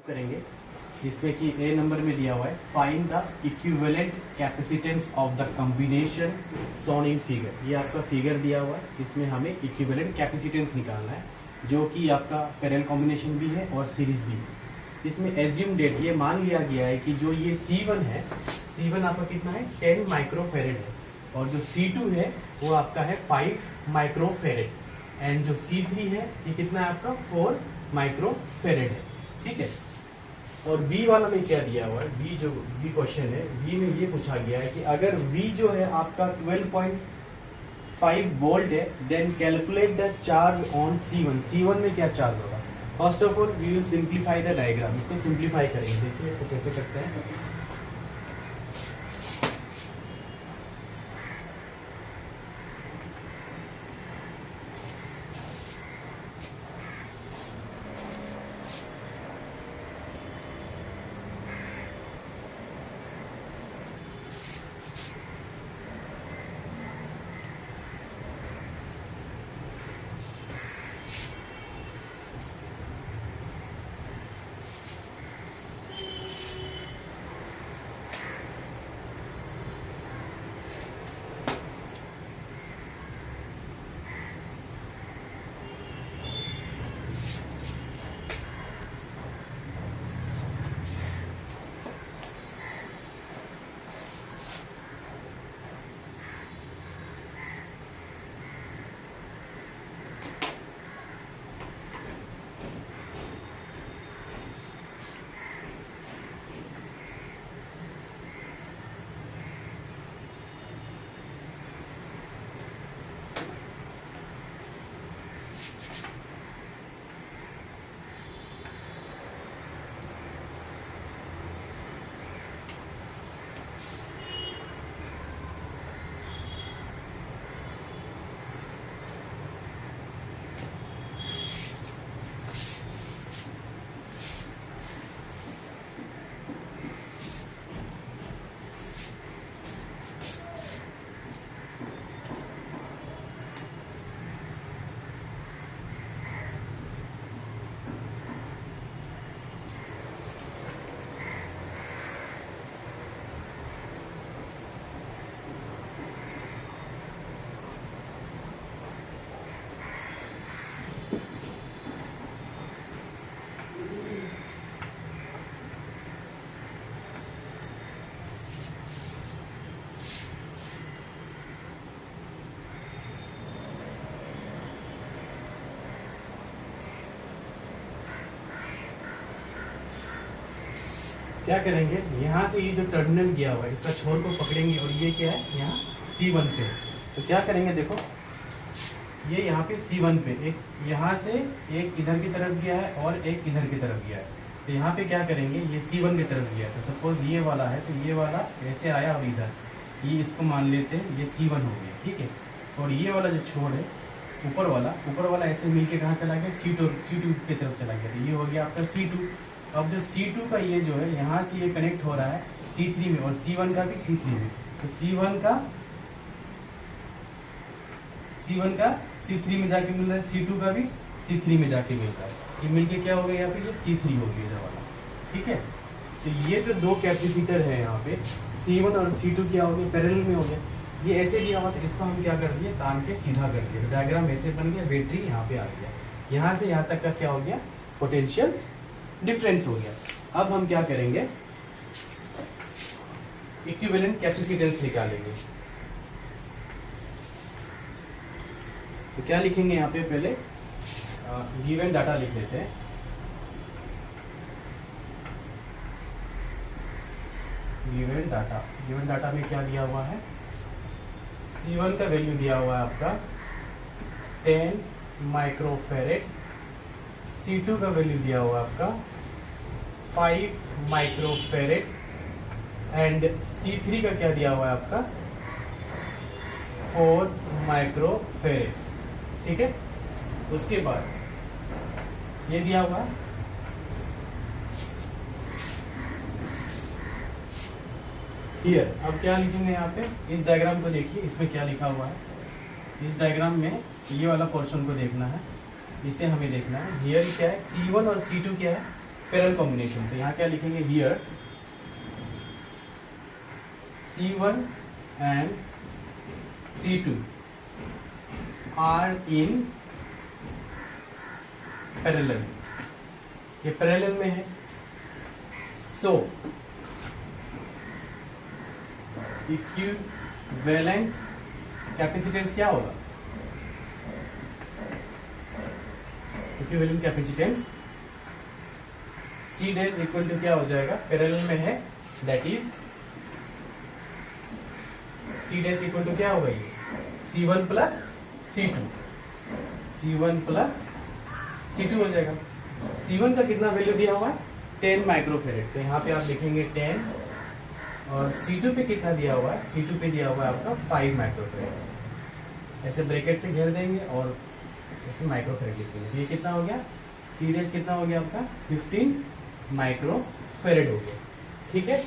करेंगे जिसमें कि ए नंबर में दिया हुआ है find the equivalent capacitance of the combination shown in figure. ये आपका फिगर दिया हुआ है, इसमें हमें इक्विवेलेंट कैपेसिटेंस निकालना है जो कि आपका पैरेलल कॉम्बिनेशन भी है और सीरीज भी है। इसमें एज्यूम डेट ये मान लिया गया है कि जो ये C1 है, C1 आपका कितना है 10 माइक्रोफेरेड है और जो C2 है वो आपका है 5 माइक्रोफेरेड एंड जो C3 है ये कितना है आपका 4 माइक्रोफेरेड है। ठीक है, और बी वाला में क्या दिया हुआ है, बी जो बी क्वेश्चन है, बी में ये पूछा गया है कि अगर V जो है आपका 12.5 वोल्ट है then calculate the charge on C1। C1 में क्या चार्ज होगा। First of all we will simplify the diagram, इसको सिंप्लीफाई करेंगे। देखिए इसको कैसे करते हैं। क्या करेंगे, यहाँ से ये जो टर्मिनल गया हुआ है इसका छोर को पकड़ेंगे और ये क्या है यहाँ C1 पे। तो क्या करेंगे, देखो ये यहाँ पे C1 पे एक यहाँ से एक इधर की तरफ गया है और एक इधर की तरफ गया है। तो यहाँ पे क्या करेंगे, ये C1 की तरफ गया है तो सपोज ये वाला है तो ये वाला ऐसे आया और इधर ये इसको मान लेते हैं ये C1 हो गया। ठीक है, और ये वाला जो छोर है ऊपर वाला ऐसे मिलके कहाँ चला गया, C2 की तरफ चला गया। तो ये हो गया आपका C2। अब जो C2 का ये जो है यहाँ से ये कनेक्ट हो रहा है C3 में और C1 का भी C3 में। तो C1 का C3 में जाके मिल रहा है, C2 का भी C3 में जाके मिल रहा है। ये मिलके क्या हो गया यहाँ पे, ये C3 हो गया वाला। ठीक है, तो ये जो दो कैपेसिटर है यहाँ पे C1 और C2 क्या हो गया, पैरेलल में हो गया। ये ऐसे दिया हुआ था, इसको हम क्या कर दिए, तान के सीधा कर दिया। डायग्राम ऐसे बन गया, बैटरी यहाँ पे आ गया। यहाँ से यहाँ तक का क्या हो गया, पोटेंशियल डिफरेंस हो गया। अब हम क्या करेंगे, इक्विवेलेंट कैपेसिटेंस निकालेंगे। तो क्या लिखेंगे यहाँ पे, पहले गिवन डाटा लिख लेते हैं। गिवन डाटा में क्या दिया हुआ है, C1 का वैल्यू दिया हुआ है आपका 10 माइक्रोफेरेड, C2 का वैल्यू दिया हुआ है आपका 5 माइक्रोफेरेड एंड C3 का क्या दिया हुआ है आपका 4 माइक्रोफेरेड। ठीक है, उसके बाद ये दिया हुआ है हियर। अब क्या लिखेंगे यहाँ पे, इस डायग्राम को देखिए, इसमें क्या लिखा हुआ है। इस डायग्राम में ये वाला पोर्शन को देखना है, इसे हमें देखना है। हियर क्या है, C1 और C2 क्या है, पैरेलल कॉम्बिनेशन। तो यहाँ क्या लिखेंगे, here C1 and C2 are in parallel, ये पैरेलल में है। सो इक्विवेलेंट कैपेसिटेंस क्या होगा, equivalent capacitance C dash equal to क्या हो जाएगा, पैरेलल में है, that is C dash equal to क्या होगा, ये C1 plus C2, C1 plus C2 हो जाएगा। C1 का कितना वैल्यू दिया हुआ है, 10 माइक्रोफेरेड, तो यहाँ पे आप लिखेंगे 10, और C2 पे कितना दिया हुआ है, C2 पे दिया हुआ है आपका 5 माइक्रोफेरेड। ऐसे ब्रैकेट से घेर देंगे और ऐसे माइक्रोफेरेड लिखेंगे। ये कितना हो गया, C डैश कितना हो गया आपका 15 माइक्रोफेरेड हो गया। ठीक है,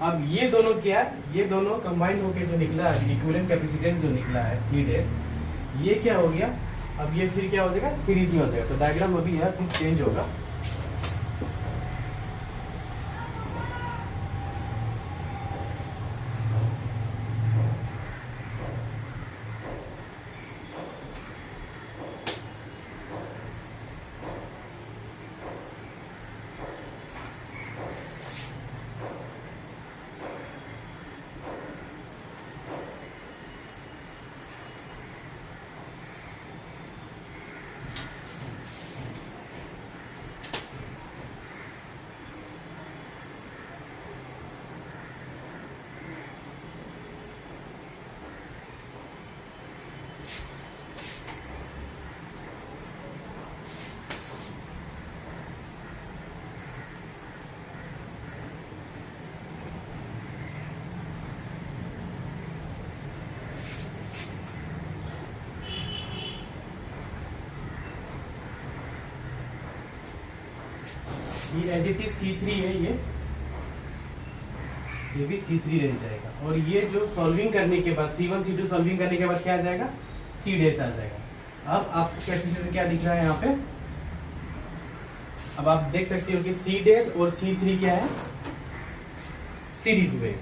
अब ये दोनों क्या, ये दोनों कंबाइन होके जो निकला है इक्विवेलेंट कैपेसिटेंस जो निकला है C डैश, ये क्या हो गया, अब ये फिर क्या हो जाएगा, सीरीज में हो जाएगा। तो डायग्राम अभी है फिर चेंज होगा। ये एज इट इज C3 है, ये भी C3 रह जाएगा। और ये जो सॉल्विंग करने के बाद C1 C2 सॉल्विंग करने के बाद क्या आ जाएगा, C डैश आ जाएगा। अब आपको कैपेसिटेंस क्या दिख रहा है यहाँ पे, अब आप देख सकते हो कि C डैश और C3 क्या है, सीरीज में।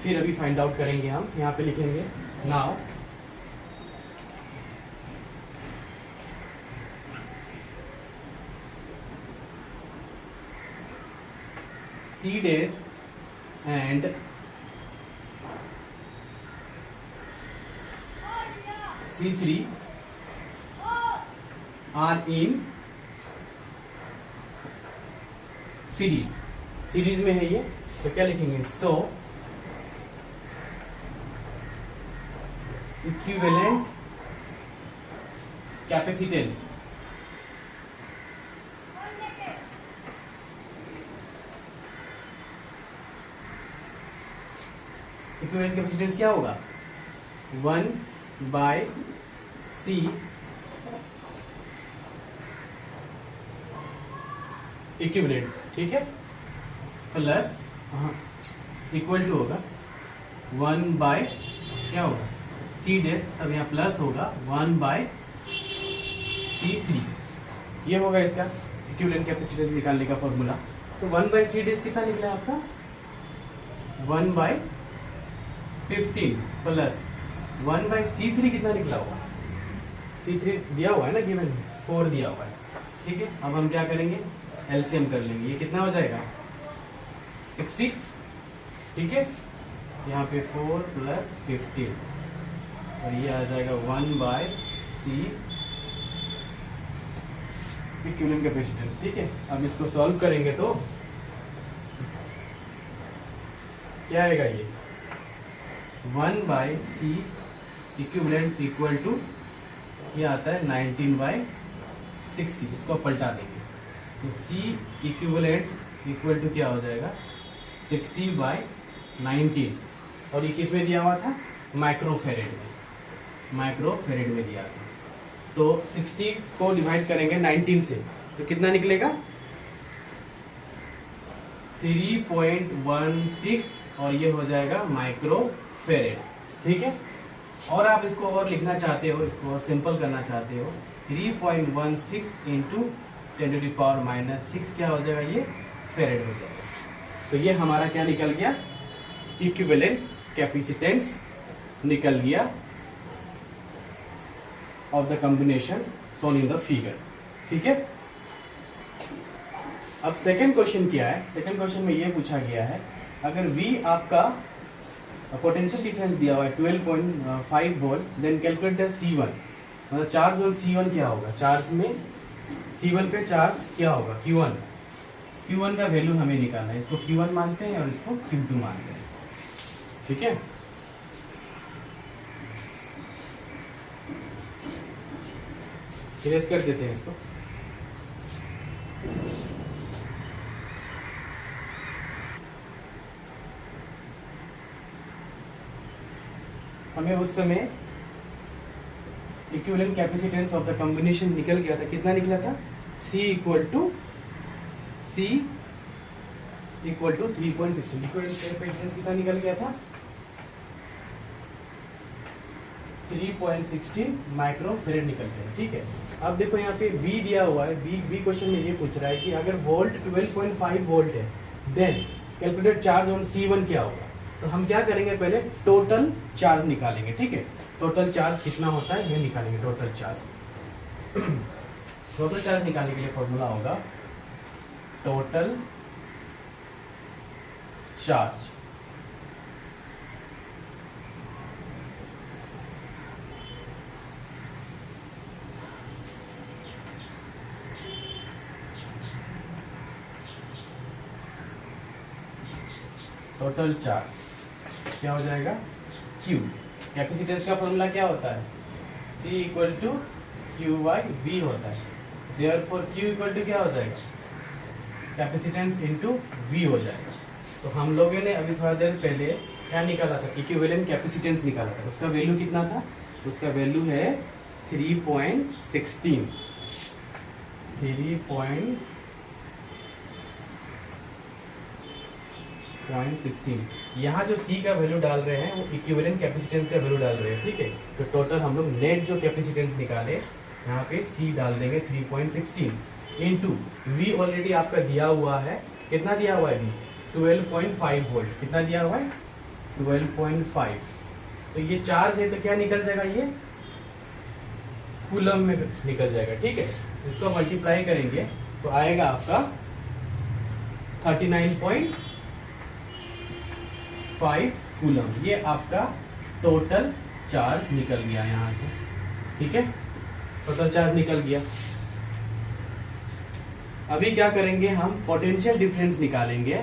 फिर अभी फाइंड आउट करेंगे हम, यहाँ पे लिखेंगे now C days and C3 are in series, series में है ये, तो क्या लिखेंगे, सो इक्विवेलेंट कैपेसिटेंस इक्विवेलेंट कैपेसिटेंस क्या होगा, 1/C इक्विवेलेंट, ठीक है, प्लस इक्वल टू होगा 1 क्या होगा, C डैश, अब यहाँ प्लस होगा 1/C3, ये होगा इसका इक्विवेलेंट कैपेसिटेंस निकालने का फॉर्मूला। तो 1/C डैश कितना निकला आपका, 1/15 प्लस 1/C3 कितना निकला होगा, C3 दिया हुआ है ना, गिवन 4 दिया हुआ है, ठीक है। अब हम क्या करेंगे, एलसीएम कर लेंगे, ये कितना हो जाएगा 60, ठीक है, यहाँ पे 4 प्लस 15 और ये आ जाएगा 1/C इक्विवेलेंट कैपेसिटेंस, ठीक है। अब इसको सॉल्व करेंगे तो क्या आएगा, ये 1/C इक्विवेलेंट इक्वल टू ये आता है 19/60, इसको पलटा देंगे तो C इक्विवेलेंट इक्वल टू क्या हो जाएगा 60/19, और ये किस में दिया हुआ था, माइक्रोफेरेड में, माइक्रोफेरेड में दिया था। तो 60 को डिवाइड करेंगे 19 से तो कितना निकलेगा 3.16, और ये हो जाएगा माइक्रोफेरेड, ठीक है। और आप इसको और लिखना चाहते हो, इसको और सिंपल करना चाहते हो, 3.16 इंटू 10⁻⁻6 क्या हो जाएगा, ये फेरेड हो जाएगा। तो ये हमारा क्या निकल गया, इक्विवेलेंट कैपेसिटेंस निकल गया of the combination shown in the figure. ठीक है, अब सेकंड क्वेश्चन क्या है, सेकंड क्वेश्चन में ये पूछा गया है, अगर V आपका पोटेंशियल डिफरेंस दिया हुआ है 12.5 volt, then calculate the C1, मतलब चार्ज और C1 क्या होगा, चार्ज में C1 पे चार्ज क्या होगा, Q1 का वैल्यू हमें निकालना है। इसको Q1 मानते हैं और इसको Q2 मानते हैं। ठीक है, इरेज कर देते हैं इसको। हमें उस समय equivalent capacitance of the combination निकल गया था, कितना निकला था, C equal to 3.16। Equivalent capacitance कितना निकल गया था, 3.16 माइक्रोफेरेड निकल गया। ठीक है, अब देखो यहाँ पे V दिया हुआ है, V क्वेश्चन में ये पूछ रहा है कि अगर वोल्ट 12.5 वोल्ट है, then calculated charge on C1 क्या होगा। तो हम क्या करेंगे, पहले टोटल चार्ज निकालेंगे। ठीक है, टोटल चार्ज कितना होता है ये निकालेंगे, टोटल चार्ज। टोटल चार्ज निकालने के लिए फॉर्मूला होगा टोटल चार्ज टोटल चार्ज क्या हो जाएगा, Q। कैपेसिटेंस का फॉर्मूला क्या होता है, C इक्वल टू Q/V होता है। देयरफॉर Q इक्वल टू क्या हो जाएगा, कैपेसिटेंस इनटू V हो जाएगा। तो हम लोगों ने अभी थोड़ा देर पहले क्या निकाला था, इक्विवेलेंट कैपेसिटेंस निकाला था, उसका वैल्यू कितना था, उसका वैल्यू है 3.16। यहाँ जो C का वैल्यू डाल रहे हैं वो इक्विवेलेंट कैपेसिटेंस का वैल्यू डाल रहे हैं। ठीक है, तो टोटल हम लोग नेट जो कैपेसिटेंस निकाले यहाँ पे C डाल देंगे 3.16 इनटू V ऑलरेडी आपका दिया हुआ है, कितना दिया हुआ है, 12.5 वोल्ट, कितना दिया हुआ है, 12.5। तो ये चार्ज है तो क्या निकल जाएगा, ये कूलम में निकल जाएगा। ठीक है, इसको मल्टीप्लाई करेंगे तो आएगा आपका 39.5 कूलम। ये आपका टोटल चार्ज निकल गया यहाँ से। ठीक है, टोटल चार्ज निकल गया। अभी क्या करेंगे, हम पोटेंशियल डिफरेंस निकालेंगे,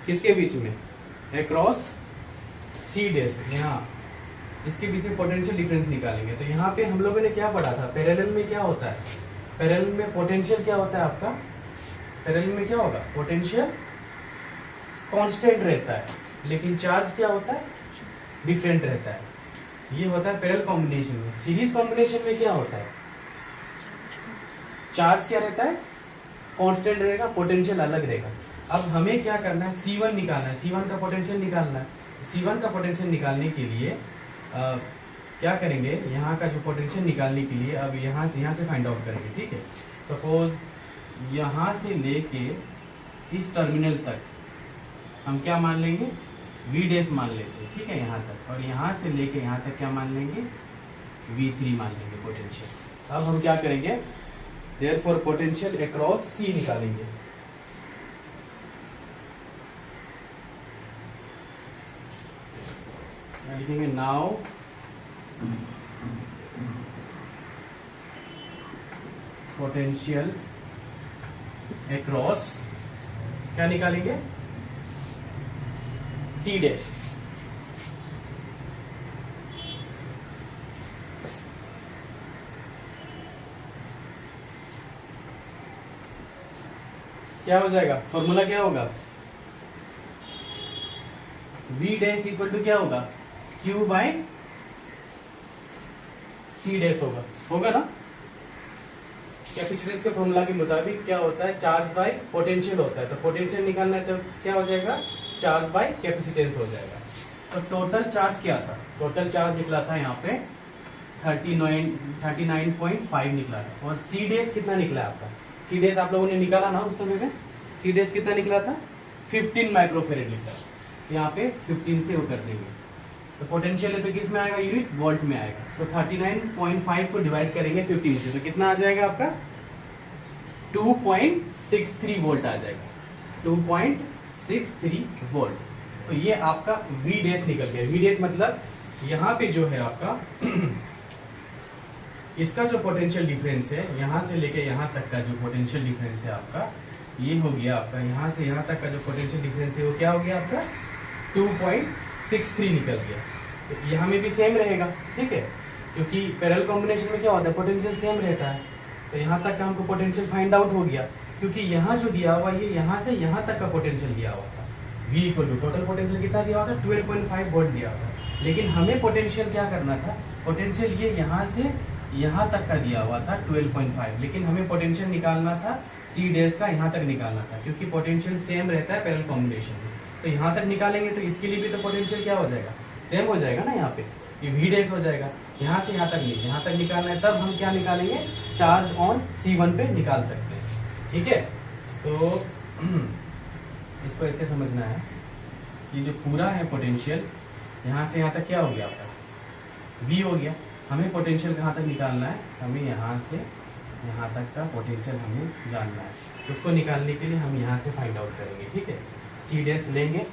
किसके बीच में, अक्रॉस C डैश, यहाँ इसके बीच में पोटेंशियल डिफरेंस निकालेंगे। तो यहाँ पे हम लोगों ने क्या पढ़ा था, पैरेलल में क्या होता है, पैरेलल में पोटेंशियल क्या होता है आपका, पैरेलल में क्या होगा, पोटेंशियल कांस्टेंट रहता है, लेकिन चार्ज क्या होता है, डिफरेंट रहता है। ये होता है पैरेलल कॉम्बिनेशन में। सीरीज कॉम्बिनेशन में क्या होता है, चार्ज क्या रहता है, कांस्टेंट रहेगा, पोटेंशियल अलग रहेगा। अब हमें क्या करना है, C1 निकालना है, C1 का पोटेंशियल निकालना है। C1 का पोटेंशियल निकालने के लिए क्या करेंगे, यहाँ का जो पोटेंशियल निकालने के लिए अब यहाँ से फाइंड आउट करेंगे। ठीक है, सपोज यहाँ से लेके इस टर्मिनल तक हम क्या मान लेंगे, V डैश मान लेते हैं। ठीक है, यहाँ तक, और यहाँ से लेके यहाँ तक क्या मान लेंगे, V3 मान लेंगे पोटेंशियल। अब हम क्या करेंगे, देयरफॉर पोटेंशियल अक्रॉस C निकालेंगे। लिखेंगे नाउ पोटेंशियल अक्रॉस क्या निकालेंगे, C डैश। क्या हो जाएगा, फॉर्मूला क्या होगा, V डैश इक्वल टू क्या होगा, Q बाय C डैश होगा ना। कैपेसिटेंस के फॉर्मूला के मुताबिक क्या होता है, चार्ज बाय पोटेंशियल होता है। तो पोटेंशियल निकालना है तो क्या हो जाएगा, चार्ज बाय कैपेसिटेंस हो जाएगा। तो टोटल चार्ज क्या था, टोटल चार्ज निकला था यहाँ पे 39.5 निकला था, और C डैश कितना निकला आपका, सी डेस आप लोगों ने निकाला ना उस समय में, सी डेस कितना निकला था 15 माइक्रोफेरेड निकला। यहाँ पे 15 से वो कर देंगे तो पोटेंशियल है तो किस में आएगा यूनिट वोल्ट में आएगा। तो 39.5 को डिवाइड करेंगे 15 से तो कितना आ जाएगा आपका 2.63 वोल्ट आ जाएगा, 2.63 वोल्ट। तो ये आपका वी डेस निकल गया। वी डेस मतलब यहाँ पे जो है आपका इसका जो पोटेंशियल डिफरेंस है यहाँ से लेके यहाँ तक का जो पोटेंशियल डिफरेंस है आपका ये हो गया आपका, यहाँ से यहाँ तक का जो पोटेंशियल डिफरेंस है वो क्या हो गया आपका 2.63 निकल गया। तो यहाँ में भी सेम रहेगा, ठीक है, क्योंकि पैरेलल कॉम्बिनेशन में क्या होता है पोटेंशियल सेम रहता है। तो यहाँ तक का हमको पोटेंशियल फाइंड आउट हो गया, क्योंकि यहाँ जो दिया हुआ ये यहाँ से यहाँ तक का पोटेंशियल दिया हुआ था। V equal to total potential कितना दिया हुआ था 12.5 वोल्ट दिया हुआ था। लेकिन हमें पोटेंशियल क्या करना था, पोटेंशियल ये यहाँ से यहाँ तक का दिया हुआ था 12.5, लेकिन हमें पोटेंशियल निकालना था सी डेस का यहाँ तक निकालना था, क्योंकि पोटेंशियल सेम रहता है पैरेलल कॉम्बिनेशन में। तो यहाँ तक निकालेंगे तो इसके लिए भी तो पोटेंशियल क्या हो जाएगा सेम हो जाएगा ना, यहाँ पे ये वी डेस हो जाएगा। यहाँ से यहाँ तक नहीं, यहाँ तक निकालना है तब हम क्या निकालेंगे चार्ज ऑन C1 पे निकाल सकते हैं, ठीक है। तो इसको ऐसे समझना है, ये जो पूरा है पोटेंशियल यहाँ से यहाँ तक क्या हो गया आपका V हो गया। हमें पोटेंशियल कहाँ तक निकालना है, हमें यहाँ से यहाँ तक का पोटेंशियल हमें जानना है। उसको निकालने के लिए हम यहाँ से फाइंड आउट करेंगे, ठीक है। सी डेस लेंगे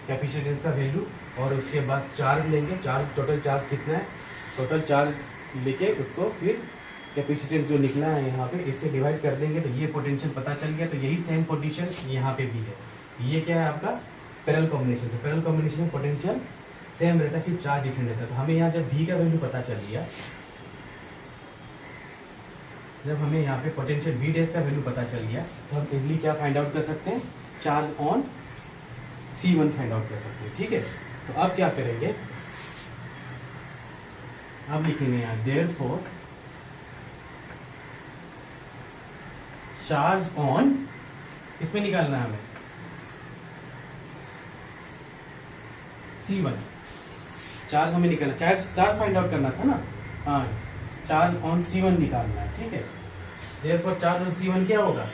कैपेसिटेंस का वैल्यू और उसके बाद चार्ज लेंगे, चार्ज टोटल चार्ज कितना है, टोटल चार्ज लेके उसको फिर कैपेसिटेंस जो निकला है यहाँ पे इससे डिवाइड कर देंगे तो ये पोटेंशियल पता चल गया। तो यही सेम पोटेंशियल यहाँ पे भी है। ये क्या है आपका पैरेलल कॉम्बिनेशन। तो पैरेलल कॉम्बिनेशन में पोटेंशियल सेम रहता है, सिर्फ चार्ज डिफरेंट रहता है। तो हमें यहाँ जब V का वैल्यू पता चल गया, जब हमें यहाँ पे पोटेंशियल V डेस का वैल्यू पता चल गया तो हम इजिली क्या फाइंड आउट कर सकते हैं charge on C1 find out कर सकते हैं, ठीक है। तो अब क्या करेंगे, अब लिखेंगे यहाँ देयरफॉर चार्ज ऑन, इसमें निकालना है हमें C1, चार्ज हमें निकालना, चार्ज फाइंड आउट करना था ना, हाँ चार्ज ऑन C1 निकालना है, ठीक है। देयरफॉर चार्ज ऑन C1 क्या होगा,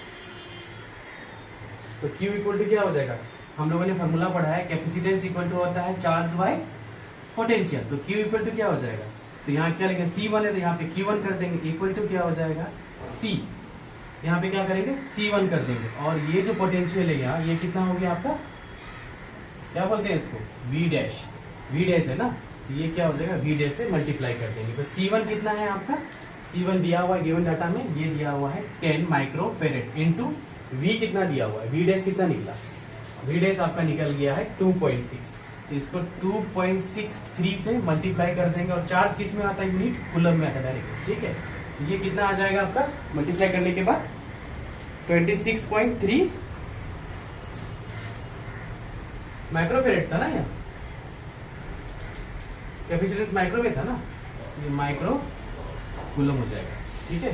तो Q इक्वल टू क्या हो जाएगा, हम लोगों ने फॉर्मूला पढ़ा है कैपेसिटेंस इक्वल टू होता है चार्ज बाय पोटेंशियल। तो Q इक्वल टू क्या हो जाएगा, तो यहाँ क्या लिखेंगे C1 है तो यहाँ पे Q1 कर देंगे इक्वल टू क्या हो जाएगा C, यहाँ पे क्या करेंगे C1 कर देंगे। और ये जो पोटेंशियल है यहाँ ये कितना हो गया आपका, क्या बोलते हैं इसको V डैश, V डैश है ना, ये क्या हो जाएगा V डैश से मल्टीप्लाई कर देंगे। तो C1 कितना है आपका, C1 दिया हुआ है गिवन डाटा में, ये दिया हुआ है 10 माइक्रोफेरेड इनटू V कितना दिया हुआ है, V डैश कितना निकला, V डैश आपका निकल गया है 2.6। तो इसको 2.63 से मल्टीप्लाई कर देंगे और चार्ज किस में आता है यूनिट कूलम में आता है डायरेक्ट, ठीक है। ये कितना आ जाएगा आपका मल्टीप्लाई करने के बाद 26.3 माइक्रोफेरेड था ना, यहाँ कैपेसिटेंस माइक्रो में था ना, ये माइक्रो कूलम हो जाएगा, ठीक है।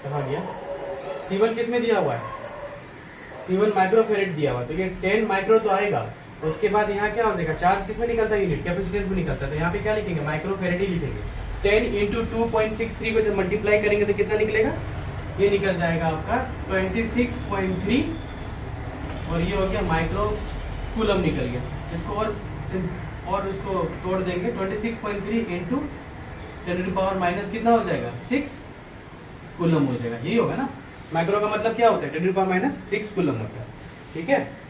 कहा गया C1 किस में दिया हुआ है, C1 माइक्रोफेरेड दिया हुआ, तो ये 10 माइक्रो तो आएगा। उसके बाद यहाँ क्या हो जाएगा चार्ज किस में निकलता है यूनिट कैपेसिटेंस में निकलता है, तो यहाँ पे क्या लिखेंगे माइक्रोफेरेड ही लिखेंगे। 10 इंटू 2.63 को जब मल्टीप्लाई करेंगे तो कितना निकलेगा, ये निकल जाएगा आपका 26.3 और ये हो गया माइक्रो कूलम निकल गया। इसको और उसको तोड़ देंगे 26.3 इंटू 10⁻⁻ कितना हो जाएगा 6 कूलम हो जाएगा, यही होगा ना। माइक्रो का मतलब क्या होता है 10⁻⁻6 कूलम होता है, ठीक है।